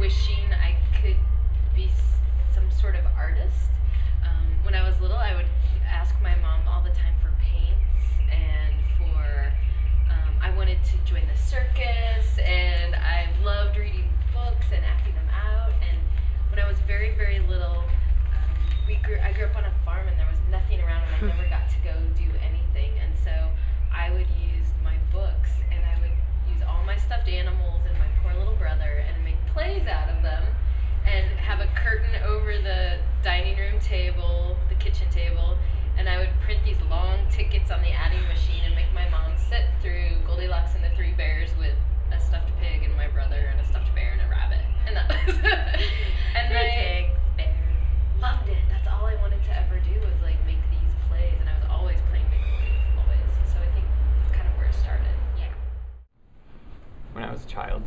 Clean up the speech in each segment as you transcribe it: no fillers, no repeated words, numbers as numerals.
wishing I could be some sort of artist. When I was little, I would ask my mom all the time for paints and for, I wanted to join the circus, and I loved reading books and acting them out. And when I was very, very little, I grew up on a farm and there was nothing around and I never got to go do anything. And so I would use my books and I would use all my stuffed animals and my poor little brother and make plays out of them and have a curtain over the dining room table, the kitchen table, and I would print these long tickets on the adding machine and make my mom sit through Goldilocks and the Three Bears with a stuffed pig and my brother and a stuffed bear and a rabbit. And that was and I loved it. That's all I wanted to ever do was like make these plays, and I was always playing make-believe, always. So I think that's kind of where it started. Yeah. When I was a child.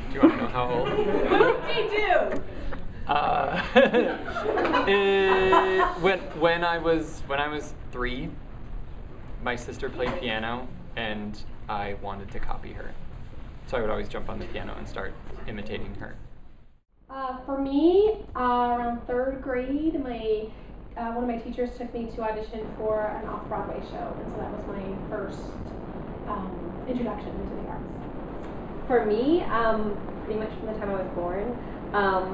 Do you want to know how old? We do. When I was 3, my sister played piano, and I wanted to copy her. So I would always jump on the piano and start imitating her. For me, around 3rd grade, one of my teachers took me to audition for an off-Broadway show, and so that was my first introduction into the arts. For me, pretty much from the time I was born,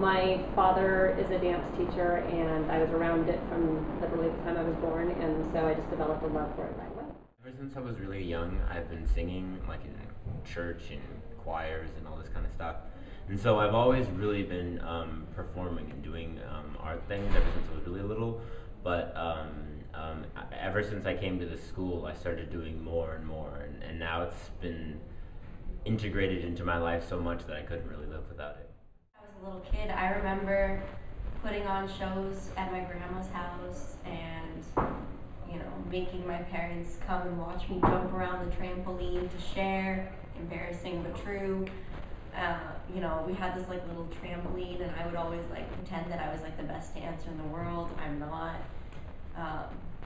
my father is a dance teacher, and I was around it from literally the time I was born, and so I just developed a love for it right away. Ever since I was really young, I've been singing like in church and choirs and all this kind of stuff. And so I've always really been performing and doing art things ever since I was really little. But ever since I came to this school, I started doing more and more. And now it's been integrated into my life so much that I couldn't really live without it. I was a little kid. I remember putting on shows at my grandma's house and, you know, making my parents come and watch me jump around the trampoline to share, embarrassing but true. You know, we had this like little trampoline, and I would always like pretend that I was like the best dancer in the world. I'm not,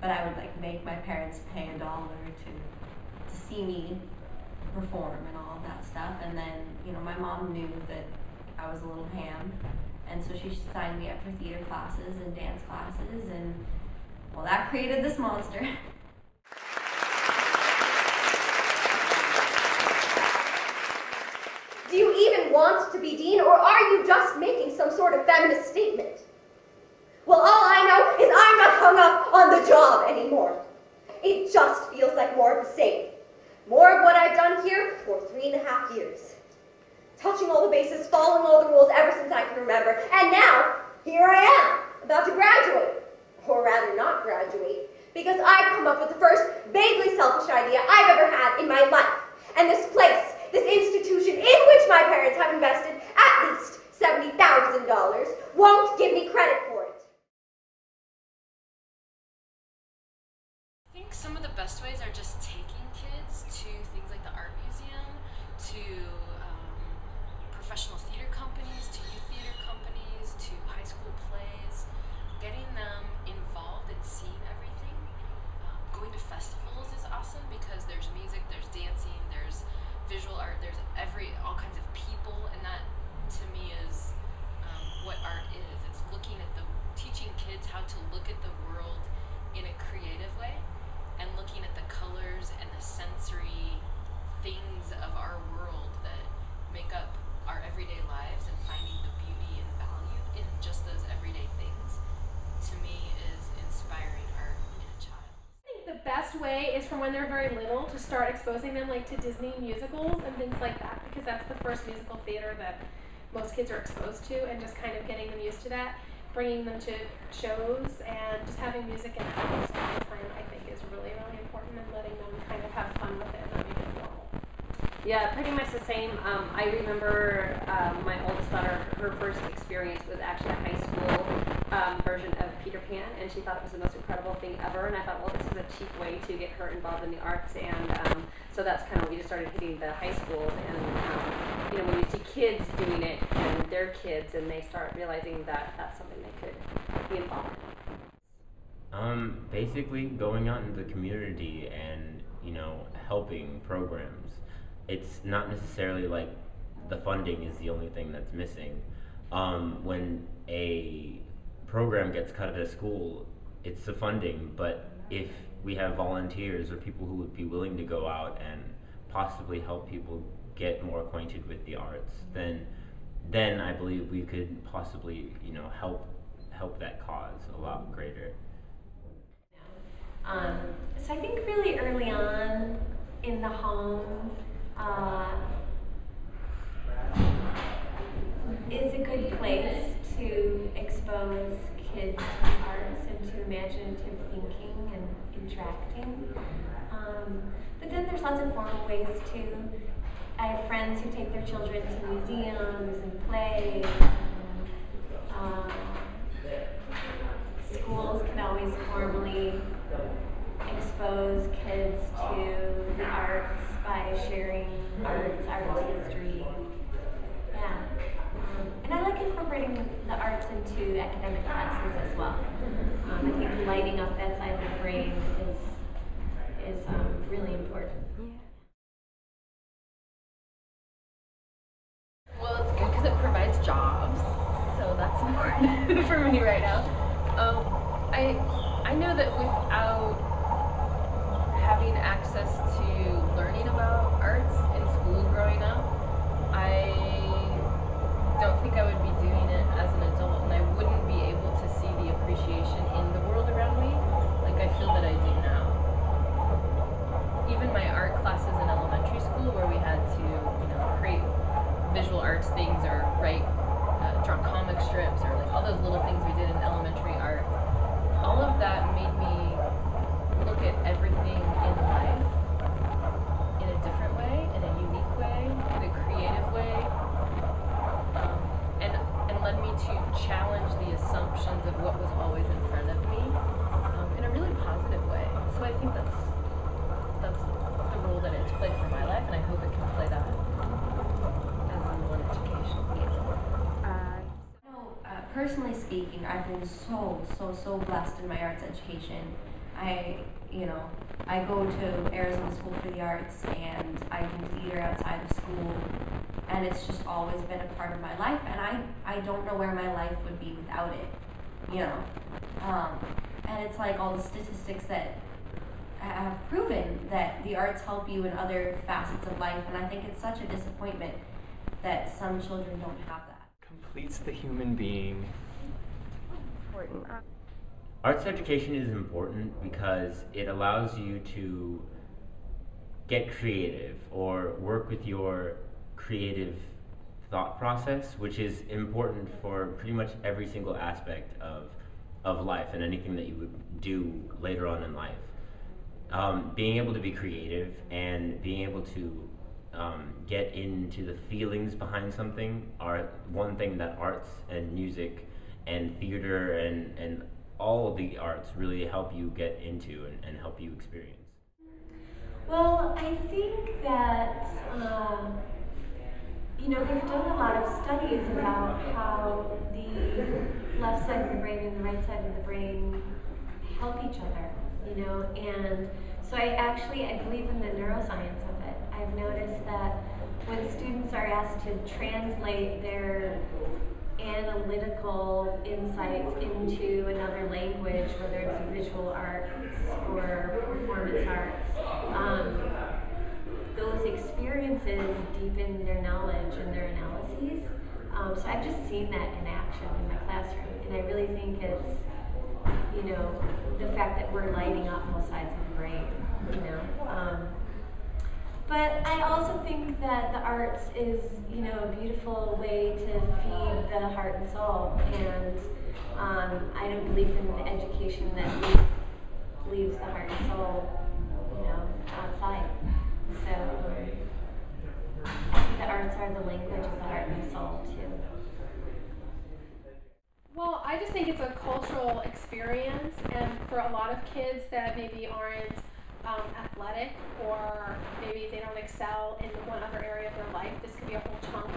but I would like make my parents pay $1 to see me perform and all of that stuff. And then, you know, my mom knew that I was a little ham, and so she signed me up for theater classes and dance classes, and well, that created this monster. Do you even want to be dean, or are you just making some sort of feminist statement? Well, all I know is I'm not hung up on the job anymore. It just feels like more of the same. More of what I've done here for 3.5 years. Touching all the bases, following all the rules ever since I can remember, and now, here I am, about to graduate. Or rather not graduate, because I've come up with the first vaguely selfish idea I've ever had in my life. And this place, this institution in which my parents have invested at least $70,000, won't give me credit for it. I think some of the best ways are just taking kids to things like the art museum, to professional theater companies, to youth theater companies, to high school plays, getting them involved and seeing everything. Going to festivals is awesome because there's music, there's dancing, there's visual art, there's all kinds of people, and that to me is what art is. It's teaching kids how to look at the world in a creative way, and looking at the colors and the sensory things of our world that make up our everyday lives, and finding the beauty and value in just those everyday things, to me is inspiring art in a child. I think the best way is from when they're very little to start exposing them like to Disney musicals and things like that, because that's the first musical theater that most kids are exposed to, and just kind of getting them used to that, bringing them to shows, and just having music in the house all the time, I think is really, really important, and letting them kind of have fun with it and not make it normal. Yeah, pretty much the same. I remember my oldest daughter, her first experience was actually a high school version of Peter Pan, and she thought it was the most incredible thing ever, and I thought, well, this is a cheap way to get her involved in the arts, and so that's kind of, we just started hitting the high schools, and you know, when you see kids doing it, and they're kids, and they start realizing that that's something they could be involved in. Basically going out into the community and, you know, helping programs. It's not necessarily like the funding is the only thing that's missing. When a program gets cut at a school, it's the funding, but if we have volunteers or people who would be willing to go out and possibly help people get more acquainted with the arts, then I believe we could possibly, help that cause a lot greater. So I think really early on in the home is a good place to expose kids to arts and to imaginative thinking and interacting. But then there's lots of formal ways too. I have friends who take their children to museums and plays. Schools can always formally expose kids to the arts by sharing art history. Yeah. And I like incorporating the arts into academic classes as well. I think lighting up that side of the brain is really important. Well, it's good because it provides jobs, so that's important for me right now. I know that without having access to learning about arts in school growing up, I don't think I would be doing it as an adult, and I wouldn't be able to see the appreciation in the world around me like I feel that I do now. Even my art classes in elementary school, where we had to, create visual arts things or write, draw comic strips or like all those little things we did in elementary art, all of that made me look at everything in life in a different way, in a unique way, in a creative way, and led me to challenge the assumptions of what was always in front of me in a really positive way. So I think that's the role that it's played for my life, and I hope it can play that as in one education. Personally speaking, I've been so blessed in my arts education. I go to Arizona School for the Arts, and I do theater outside of school, and it's just always been a part of my life, and I don't know where my life would be without it, and it's like all the statistics that have proven that the arts help you in other facets of life, and I think it's such a disappointment that some children don't have that. Completes the human being. Arts education is important because it allows you to get creative or work with your creative thought process, which is important for pretty much every single aspect of life and anything that you would do later on in life. Being able to be creative and being able to get into the feelings behind something are one thing that arts and music and theater and all of the arts really help you get into and help you experience. Well, I think that they've done a lot of studies about how the left side of the brain and the right side of the brain help each other, and so I believe in the neuroscience of it. I've noticed that when students are asked to translate their analytical insights into another language, whether it's visual arts or performance arts, those experiences deepen their knowledge and their analyses. So I've just seen that in action in my classroom, and I really think it's, the fact that we're lighting up both sides of the brain, But I also think that the arts is, a beautiful way to feed the heart and soul, and I don't believe in the education that leaves the heart and soul, outside. So I think the arts are the language of the heart and soul too. Well, I just think it's a cultural experience, and for a lot of kids that maybe aren't athletic, or maybe they don't excel in one other area of their life, this could be a whole chunk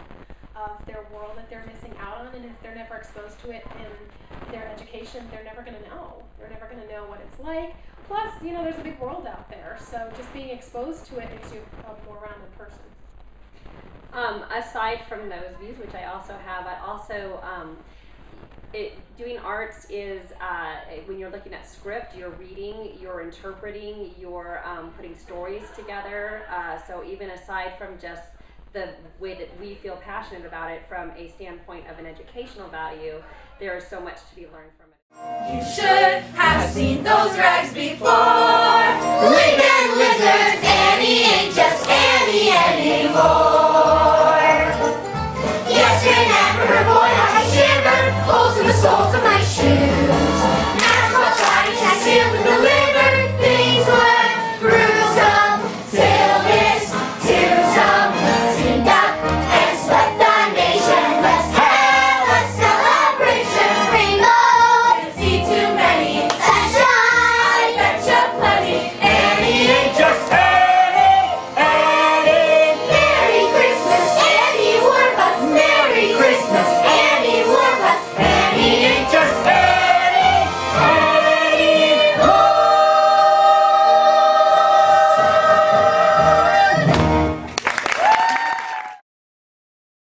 of their world that they're missing out on, and if they're never exposed to it in their education, they're never going to know. They're never going to know what it's like. Plus, there's a big world out there, so just being exposed to it makes you a more rounded person. Aside from those views, which I also have, I also doing arts is when you're looking at script, you're reading, you're interpreting, you're putting stories together. So even aside from just the way that we feel passionate about it from a standpoint of an educational value, there is so much to be learned from it. You should have seen those rags before. Link and lizards, Annie ain't just Annie anymore.